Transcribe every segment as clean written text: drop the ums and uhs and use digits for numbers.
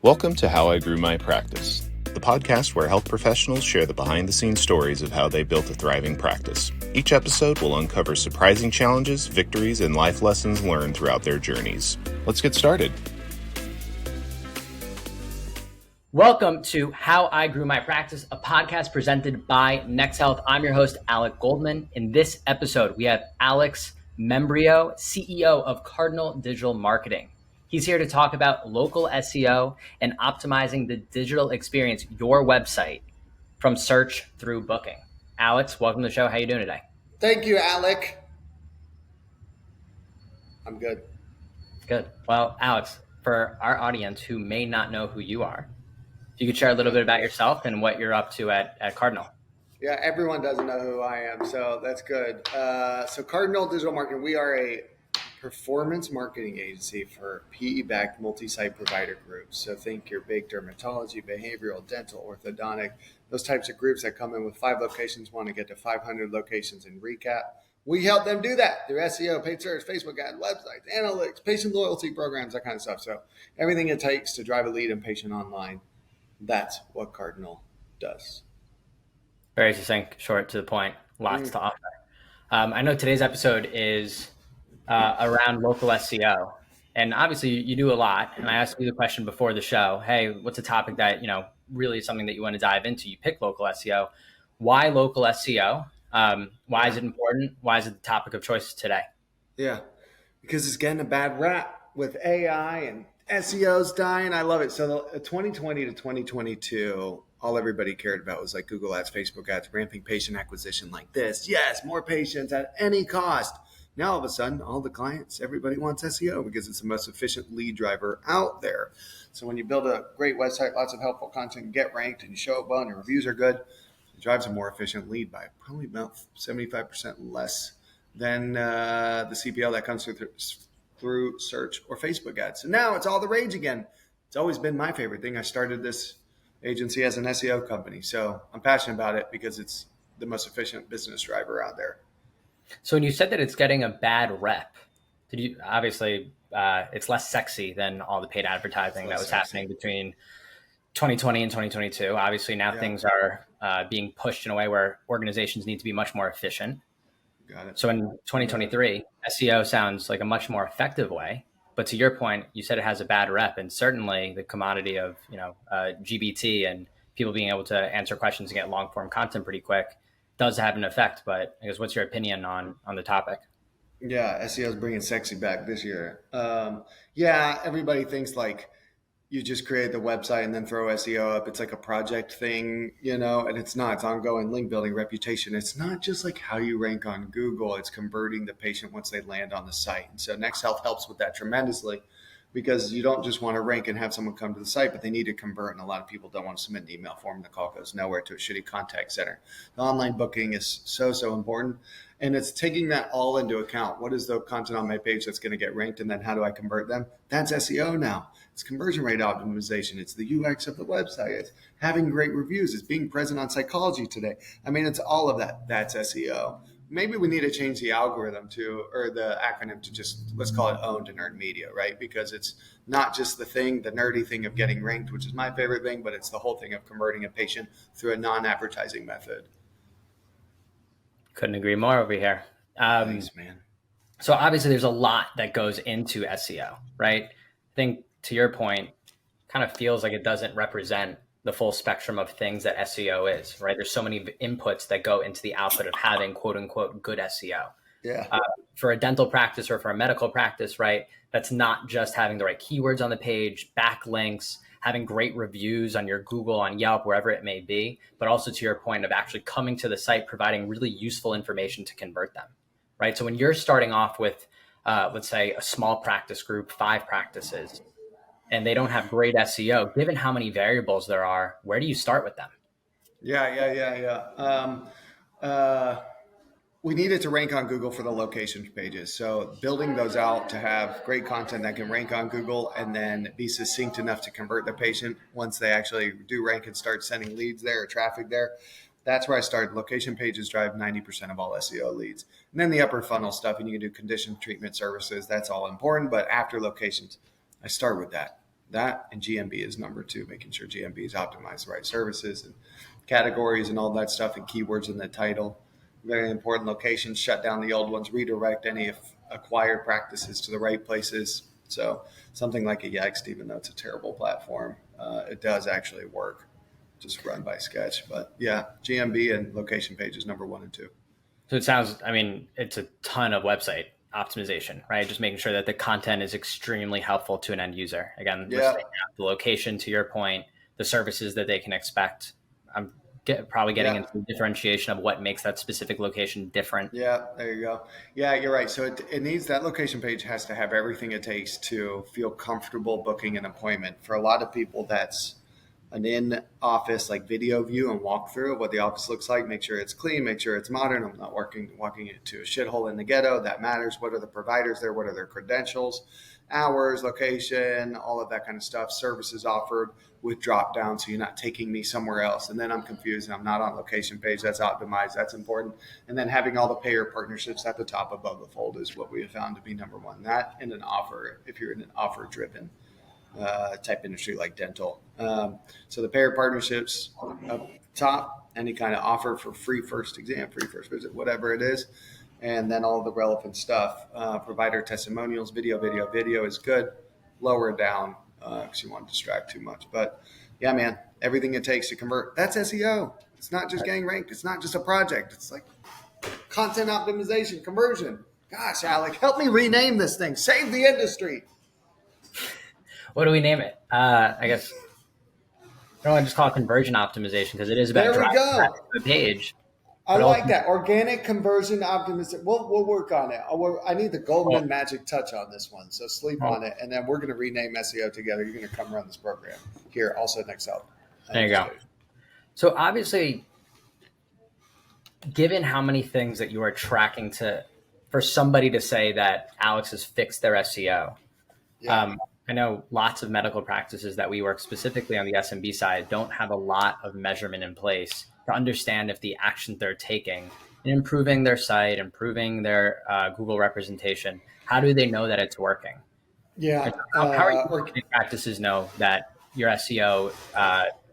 Welcome to How I Grew My Practice, the podcast where health professionals share the behind-the-scenes stories of how they built a thriving practice. Each episode will uncover surprising challenges, victories, and life lessons learned throughout their journeys. Let's get started. Welcome to How I Grew My Practice, a podcast presented by NexHealth. I'm your host, Alex Goldman. In this episode, we have Alex Membrillo, CEO of Cardinal Digital Marketing. He's here to talk about local SEO and optimizing the digital experience, your website, from search through booking. Alex, welcome to the show. How are you doing today? Thank you, Alex. I'm good. Good. Well, Alex, for our audience who may not know who you are, if you could share a little bit about yourself and what you're up to at Cardinal. Yeah, everyone doesn't know who I am, so that's good. So Cardinal Digital Marketing, we are a performance marketing agency for PE-backed multi-site provider groups. So think your big dermatology, behavioral, dental, orthodontic, those types of groups that come in with 5 locations, want to get to 500 locations in recap. We help them do that through SEO, paid search, Facebook ads, websites, analytics, patient loyalty programs, that kind of stuff. So everything it takes to drive a lead and patient online, that's what Cardinal does. Very succinct, short, to the point, lots to offer. I know today's episode is around local SEO. And obviously you do a lot. And I asked you the question before the show, hey, what's a topic that, really is something that you want to dive into? You pick local SEO. Why local SEO? Why is it important? Why is it the topic of choice today? Yeah, because it's getting a bad rap with AI and SEO's dying. I love it. So the 2020 to 2022, all everybody cared about was like Google ads, Facebook ads, ramping patient acquisition like this. Yes, more patients at any cost. Now, all of a sudden, all the clients, everybody wants SEO because it's the most efficient lead driver out there. So when you build a great website, lots of helpful content, get ranked, and you show up well and your reviews are good, it drives a more efficient lead by probably about 75% less than the CPL that comes through search or Facebook ads. So now it's all the rage again. It's always been my favorite thing. I started this agency as an SEO company. So I'm passionate about it because it's the most efficient business driver out there. So when you said that it's getting a bad rep, did you obviously it's less sexy than all the paid advertising that was happening between 2020 and 2022. Obviously now things are being pushed in a way where organizations need to be much more efficient. Got it. So in 2023, SEO sounds like a much more effective way. But to your point, you said it has a bad rep, and certainly the commodity of GBT and people being able to answer questions and get long form content pretty quick does have an effect. But I guess what's your opinion on the topic? Yeah, SEO is bringing sexy back this year. Everybody thinks like you just create the website and then throw SEO up. It's like a project thing, and it's not. It's ongoing link building, reputation. It's not just like how you rank on Google. It's converting the patient once they land on the site. And so NexHealth helps with that tremendously because you don't just want to rank and have someone come to the site, but they need to convert. And a lot of people don't want to submit an email form. And the call goes nowhere to a shitty contact center. The online booking is so important. And it's taking that all into account. What is the content on my page that's going to get ranked? And then how do I convert them? That's SEO now. It's conversion rate optimization. It's the UX of the website. It's having great reviews. It's being present on Psychology Today. I mean, it's all of that. That's SEO. Maybe we need to change the algorithm or the acronym to just, let's call it owned and earned media, right? Because it's not just the nerdy thing of getting ranked, which is my favorite thing, but it's the whole thing of converting a patient through a non-advertising method. Couldn't agree more over here. Thanks, man. So obviously there's a lot that goes into SEO, right? I think to your point, kind of feels like it doesn't represent the full spectrum of things that SEO is, right? There's so many inputs that go into the output of having quote unquote good SEO. Yeah. For a dental practice or for a medical practice, right? That's not just having the right keywords on the page, backlinks, having great reviews on your Google, on Yelp, wherever it may be, but also to your point of actually coming to the site, providing really useful information to convert them, right? So when you're starting off with, let's say a small practice group, 5 practices, and they don't have great SEO, given how many variables there are, where do you start with them? We needed to rank on Google for the location pages. So building those out to have great content that can rank on Google and then be succinct enough to convert the patient once they actually do rank and start sending leads there or traffic there. That's where I started. Location pages drive 90% of all SEO leads. And then the upper funnel stuff, and you can do condition treatment services. That's all important. But after locations, I start with that. That and GMB is number 2, making sure GMB is optimized, the right services and categories and all that stuff and keywords in the title. Very important. Locations, shut down the old ones, redirect any acquired practices to the right places. So something like a Yext, even though it's a terrible platform, it does actually work, just run by Sketch. But yeah, GMB and location pages number 1 and 2. So it sounds, I mean, it's a ton of website optimization, right? Just making sure that the content is extremely helpful to an end user. Again, we're saying the location, to your point, the services that they can expect. I'm probably getting into the differentiation of what makes that specific location different. Yeah, there you go. Yeah, you're right. So it needs, that location page has to have everything it takes to feel comfortable booking an appointment. For a lot of people, that's an in-office like video view and walkthrough of what the office looks like. Make sure it's clean, make sure it's modern. I'm not walking into a shithole in the ghetto. That matters. What are the providers there? What are their credentials, hours, location, all of that kind of stuff. Services offered with drop down, so you're not taking me somewhere else. And then I'm confused and I'm not on location page. That's optimized. That's important. And then having all the payer partnerships at the top above the fold is what we have found to be number 1. That and an offer, if you're in an offer-driven type industry like dental. So the payer partnerships up top, any kind of offer for free first exam, free first visit, whatever it is. And then all the relevant stuff, provider testimonials, video is good. Lower it down because you want to distract too much. But yeah, man, everything it takes to convert. That's SEO. It's not just getting ranked. It's not just a project. It's like content optimization, conversion. Gosh, Alec, help me rename this thing. Save the industry. What do we name it? I guess I don't want to just call it conversion optimization because it is about driving traffic to the page. I like that. Organic conversion optimization. We'll work on it. I need the Goldman magic touch on this one. So sleep on it. And then we're going to rename SEO together. You're going to come run this program here. Also NexHealth. There you go. So obviously, given how many things that you are tracking for somebody to say that Alex has fixed their SEO, I know lots of medical practices that we work specifically on the SMB side don't have a lot of measurement in place to understand if the actions they're taking in improving their site, improving their Google representation, how do they know that it's working? Yeah. How are you practices know that your SEO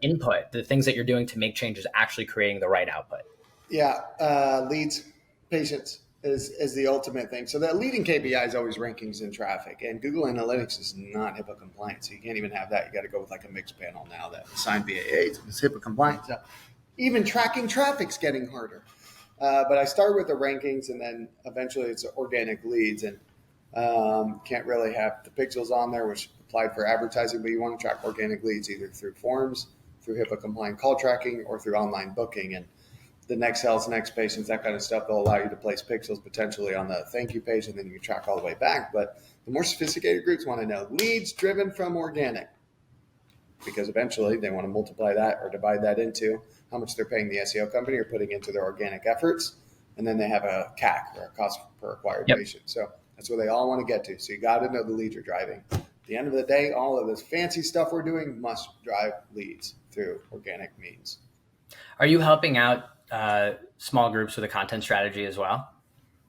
input, the things that you're doing to make changes, actually creating the right output? Yeah. Leads, patients is the ultimate thing. So the leading KPI is always rankings and traffic. And Google Analytics is not HIPAA compliant. So you can't even have that. You got to go with like a mixed panel now that's signed BAA. So it's HIPAA compliant. So even tracking traffic's getting harder. But I start with the rankings and then eventually it's organic leads. And can't really have the pixels on there, which applied for advertising, but you want to track organic leads either through forms, through HIPAA compliant call tracking, or through online booking. And the NexHealth, Next Patients, that kind of stuff will allow you to place pixels potentially on the thank you page, and then you can track all the way back. But the more sophisticated groups want to know leads driven from organic, because eventually they want to multiply that or divide that into how much they're paying the SEO company or putting into their organic efforts. And then they have a CAC, or a cost per acquired patient. So that's where they all want to get to. So you got to know the leads you're driving. At the end of the day, all of this fancy stuff we're doing must drive leads through organic means. Are you helping out small groups with a content strategy as well?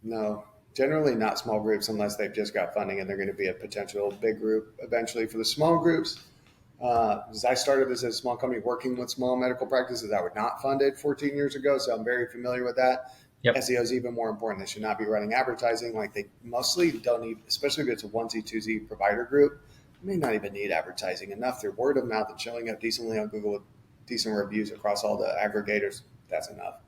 No, generally not small groups unless they've just got funding and they're going to be a potential big group eventually. For the small groups, because I started as a small company working with small medical practices that were not funded 14 years ago, so I'm very familiar with that. SEO is even more important. They should not be running advertising. Like, they mostly don't need, especially if it's a 1Z, 2Z provider group, they may not even need advertising enough. Through word of mouth and showing up decently on Google with decent reviews across all the aggregators. That's enough.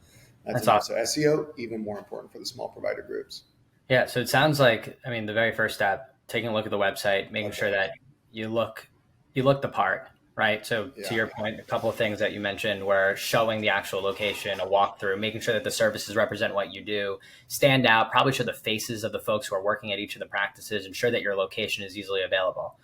That's enough. Awesome. So SEO, even more important for the small provider groups. Yeah. So it sounds like, I mean, the very first step, taking a look at the website, making sure that you look the part, right? So to your point, a couple of things that you mentioned were showing the actual location, a walkthrough, making sure that the services represent what you do, stand out, probably show the faces of the folks who are working at each of the practices, ensure that your location is easily available.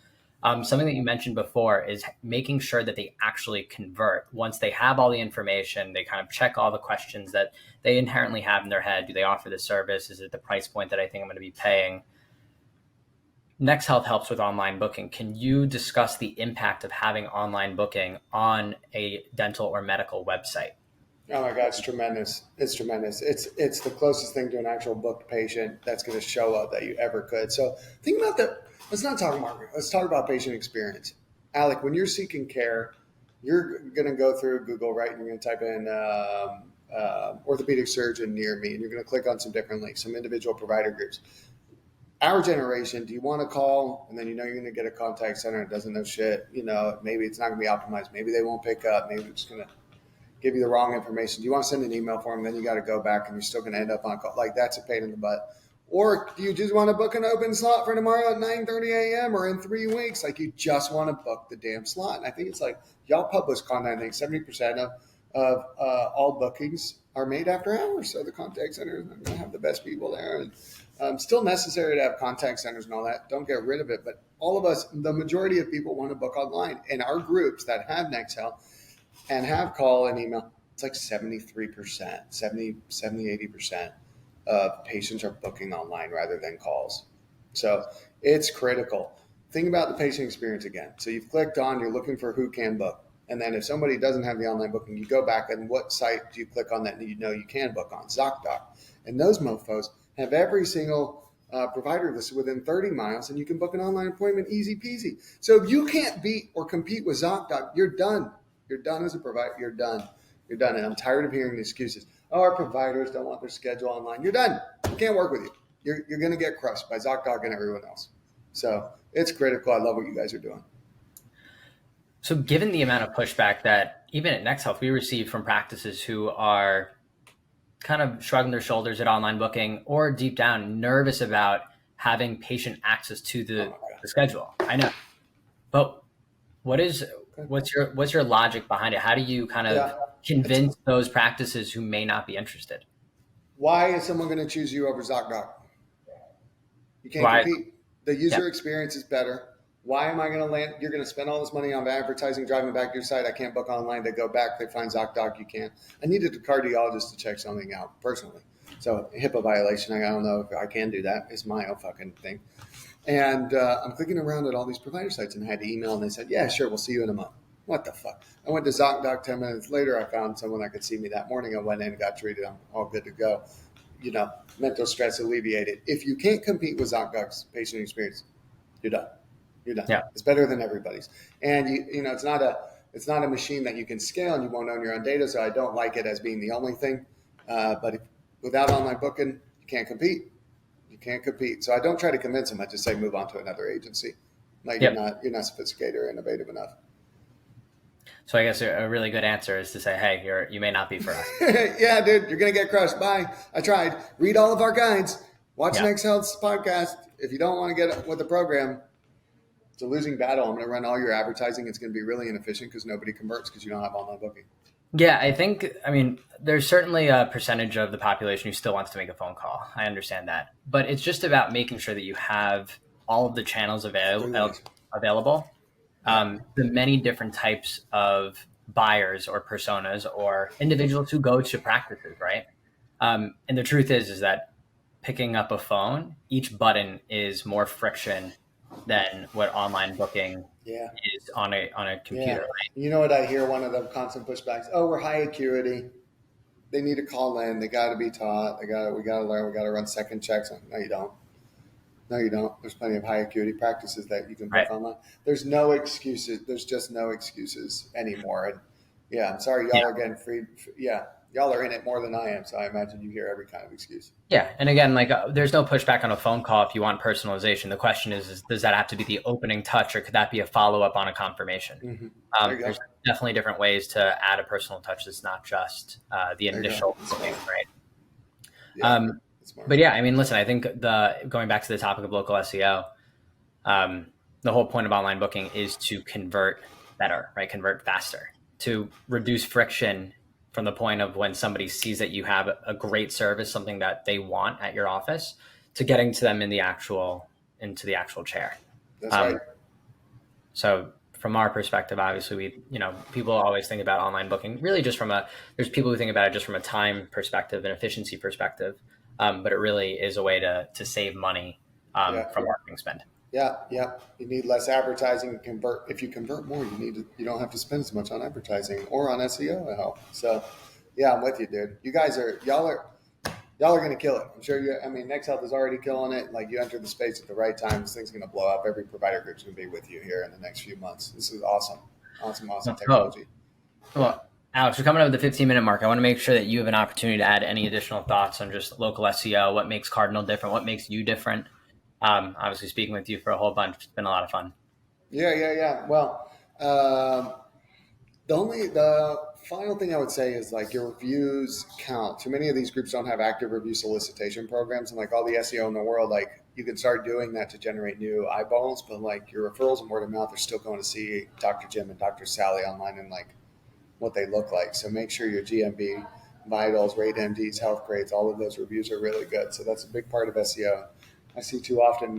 Something that you mentioned before is making sure that they actually convert. Once they have all the information, they kind of check all the questions that they inherently have in their head. Do they offer the service? Is it the price point that I think I'm going to be paying? NexHealth helps with online booking. Can you discuss the impact of having online booking on a dental or medical website? Oh my God, it's tremendous. It's tremendous. It's the closest thing to an actual booked patient that's going to show up that you ever could. So think about that. Let's not talk marketing. Let's talk about patient experience. Alec, when you're seeking care, you're going to go through Google, right? And you're going to type in orthopedic surgeon near me, and you're going to click on some different links, some individual provider groups. Our generation, do you want to call and then you're going to get a contact center that doesn't know shit? Maybe it's not going to be optimized. Maybe they won't pick up. Maybe it's going to give you the wrong information. Do you want to send an email for them? Then you got to go back and you're still going to end up on a call. Like, that's a pain in the butt. Or do you just want to book an open slot for tomorrow at 9:30 a.m. or in 3 weeks? Like, you just want to book the damn slot. And I think it's like, y'all publish content. I think 70% of all bookings are made after hours. So the contact center is not going to have the best people there. And still necessary to have contact centers and all that. Don't get rid of it. But all of us, the majority of people want to book online. And our groups that have NexHealth and have call and email, it's like 73%, 70, 80% of patients are booking online rather than calls. So it's critical. Think about the patient experience again. So you've clicked on, you're looking for who can book. And then if somebody doesn't have the online booking, you go back and what site do you click on that you know you can book on? ZocDoc. And those mofos have every single provider that's within 30 miles, and you can book an online appointment easy peasy. So if you can't beat or compete with ZocDoc, you're done. You're done as a provider. You're done. You're done. And I'm tired of hearing the excuses. Oh, our providers don't want their schedule online. You're done. We can't work with you. You're going to get crushed by ZocDoc and everyone else. So it's critical. I love what you guys are doing. So given the amount of pushback that even at NexHealth we receive from practices who are kind of shrugging their shoulders at online booking or deep down nervous about having patient access to the schedule. I know. But what's your logic behind it? How do you kind of convince those practices who may not be interested? Why is someone going to choose you over ZocDoc? You can't compete. The user experience is better. Why am I going to land? You're going to spend all this money on advertising, driving back to your site. I can't book online. They go back. They find ZocDoc. You can't. I needed a cardiologist to check something out personally. So HIPAA violation. I don't know if I can do that. It's my own fucking thing. And I'm clicking around at all these provider sites and I had to email and they said, yeah, sure. We'll see you in a month. What the fuck? I went to ZocDoc 10 minutes later. I found someone that could see me that morning. I went in and got treated. I'm all good to go. Mental stress alleviated. If you can't compete with ZocDoc's patient experience, you're done. You're done. Yeah. It's better than everybody's. And it's not a machine that you can scale and you won't own your own data. So I don't like it as being the only thing. But without online booking, you can't compete. You can't compete. So I don't try to convince them. I just say move on to another agency. Like you're not sophisticated or innovative enough. So I guess a really good answer is to say, hey, you may not be for us. Yeah, dude, you're going to get crushed. Bye. I tried. Read all of our guides. Watch NexHealth's podcast. If you don't want to get with the program, it's a losing battle. I'm going to run all your advertising. It's going to be really inefficient because nobody converts because you don't have online booking. Yeah, there's certainly a percentage of the population who still wants to make a phone call. I understand that. But it's just about making sure that you have all of the channels available. The many different types of buyers or personas or individuals who go to practices, right? And the truth is that picking up a phone, each button is more friction than what online booking is on a computer. Yeah. Right? You know what I hear? One of the constant pushbacks. Oh, we're high acuity. They need to call in. They got to be taught. We got to learn. We got to run second checks. No, you don't. No, you don't. There's plenty of high acuity practices that you can book online. There's no excuses. There's just no excuses anymore. And yeah, I'm sorry, y'all are getting free. Yeah, y'all are in it more than I am. So I imagine you hear every kind of excuse. Yeah. And again, there's no pushback on a phone call if you want personalization. The question is does that have to be the opening touch or could that be a follow-up on a confirmation? Mm-hmm. There's definitely different ways to add a personal touch. That's not just the initial thing, right? Yeah. But yeah, listen, I think going back to the topic of local SEO, the whole point of online booking is to convert better, right? Convert faster, to reduce friction from the point of when somebody sees that you have a great service, something that they want at your office, to getting to them into the actual chair. That's right. So from our perspective, obviously people always think about online booking really just there's people who think about it just from a time perspective and efficiency perspective. But it really is a way to save money from marketing spend. Yeah. You need less advertising. If you convert more, you don't have to spend as much on advertising or on SEO help. So, yeah, I'm with you, dude. Y'all are y'all are going to kill it. I'm sure NexHealth is already killing it. Like, you enter the space at the right time, this thing's going to blow up. Every provider group's going to be with you here in the next few months. This is awesome. Awesome technology. Well, Alex, we're coming up with the 15-minute mark. I want to make sure that you have an opportunity to add any additional thoughts on just local SEO, what makes Cardinal different, what makes you different. Obviously, speaking with you for a whole bunch, it's been a lot of fun. Yeah. Well, the final thing I would say is, like, your reviews count. Too many of these groups don't have active review solicitation programs, and like all the SEO in the world, like, you can start doing that to generate new eyeballs, but like your referrals and word of mouth are still going to see Dr. Jim and Dr. Sally online and like what they look like. So make sure your GMB, vitals, rate MDs, health grades, all of those reviews are really good. So that's a big part of SEO. I see too often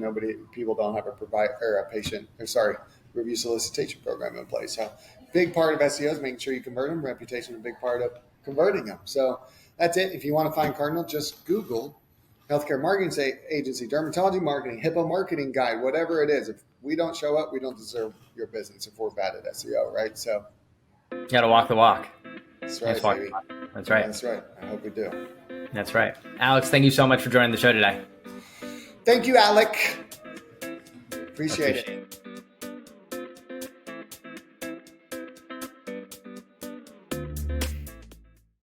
people don't have review solicitation program in place. So big part of SEO is making sure you convert them. Reputation is a big part of converting them. So that's it. If you want to find Cardinal, just Google healthcare marketing agency, dermatology marketing, HIPAA marketing guide, whatever it is. If we don't show up, we don't deserve your business if we're bad at SEO, right? So you got to walk the walk. That's right, baby. That's right. That's right. I hope we do. That's right. Alex, thank you so much for joining the show today. Thank you, Alec. Appreciate it.